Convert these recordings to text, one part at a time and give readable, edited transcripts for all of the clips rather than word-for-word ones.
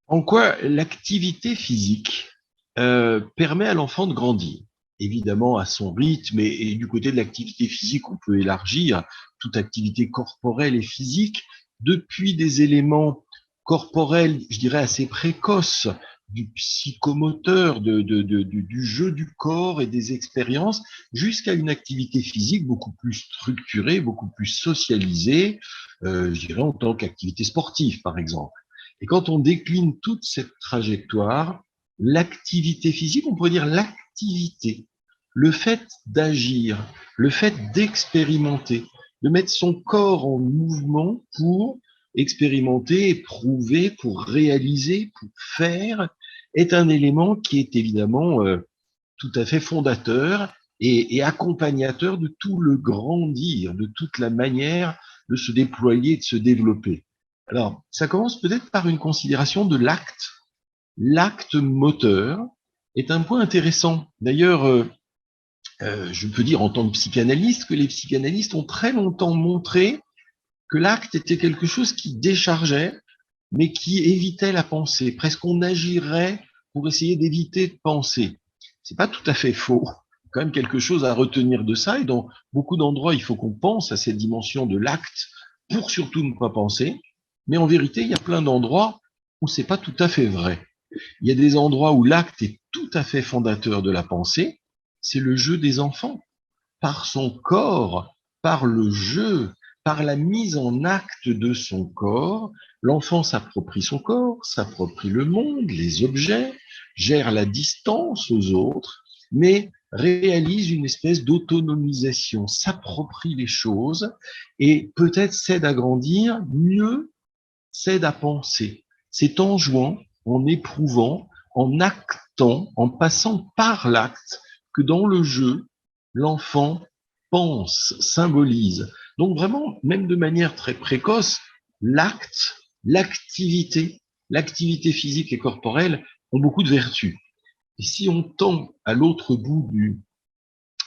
En quoi l'activité physique permet à l'enfant de grandir? Évidemment à son rythme et du côté de l'activité physique, on peut élargir toute activité corporelle et physique depuis des éléments corporels, je dirais assez précoces, du psychomoteur, du jeu du corps et des expériences, jusqu'à une activité physique beaucoup plus structurée, beaucoup plus socialisée, je dirais en tant qu'activité sportive, par exemple. Et quand on décline toute cette trajectoire, l'activité physique, on pourrait dire l'activité, le fait d'agir, le fait d'expérimenter, de mettre son corps en mouvement pour expérimenter, prouver, pour réaliser, pour faire, est un élément qui est évidemment tout à fait fondateur et accompagnateur de tout le grandir, de toute la manière de se déployer, de se développer. Alors, ça commence peut-être par une considération de l'acte. L'acte moteur est un point intéressant. D'ailleurs, je peux dire en tant que psychanalyste que les psychanalystes ont très longtemps montré que l'acte était quelque chose qui déchargeait, mais qui évitait la pensée. Presque on agirait pour essayer d'éviter de penser. C'est pas tout à fait faux. Quand même quelque chose à retenir de ça. Et dans beaucoup d'endroits, il faut qu'on pense à cette dimension de l'acte pour surtout ne pas penser. Mais en vérité, il y a plein d'endroits où c'est pas tout à fait vrai. Il y a des endroits où l'acte est tout à fait fondateur de la pensée. C'est le jeu des enfants par son corps, par le jeu, par la mise en acte de son corps, l'enfant s'approprie son corps, s'approprie le monde, les objets, gère la distance aux autres, mais réalise une espèce d'autonomisation, s'approprie les choses et peut-être s'aide à grandir, mieux s'aide à penser. C'est en jouant, en éprouvant, en actant, en passant par l'acte que dans le jeu, l'enfant pense, symbolise. Donc vraiment, même de manière très précoce, l'acte, l'activité, l'activité physique et corporelle ont beaucoup de vertus. Et si on tend à l'autre bout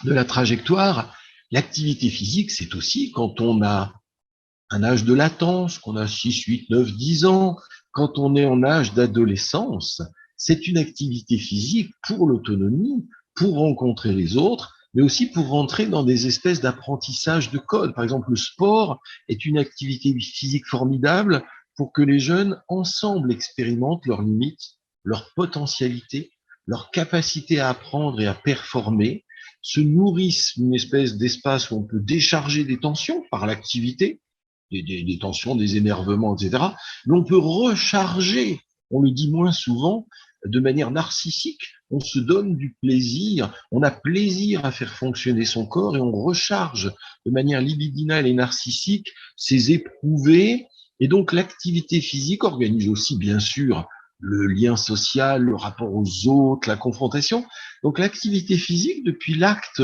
de la trajectoire, l'activité physique, c'est aussi quand on a un âge de latence, qu'on a 6, 8, 9, 10 ans, quand on est en âge d'adolescence, c'est une activité physique pour l'autonomie, pour rencontrer les autres, mais aussi pour rentrer dans des espèces d'apprentissage de code. Par exemple, le sport est une activité physique formidable pour que les jeunes ensemble expérimentent leurs limites, leurs potentialités, leur capacité à apprendre et à performer, se nourrissent d'une espèce d'espace où on peut décharger des tensions par l'activité, des tensions, des énervements, etc. Mais on peut recharger, on le dit moins souvent, de manière narcissique. On se donne du plaisir, on a plaisir à faire fonctionner son corps et on recharge de manière libidinale et narcissique ses éprouvés. Et donc l'activité physique organise aussi, bien sûr, le lien social, le rapport aux autres, la confrontation. Donc l'activité physique, depuis l'acte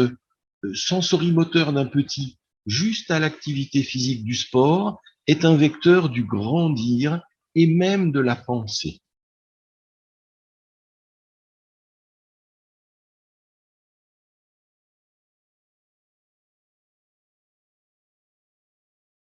sensorimoteur d'un petit juste à l'activité physique du sport, est un vecteur du grandir et même de la pensée.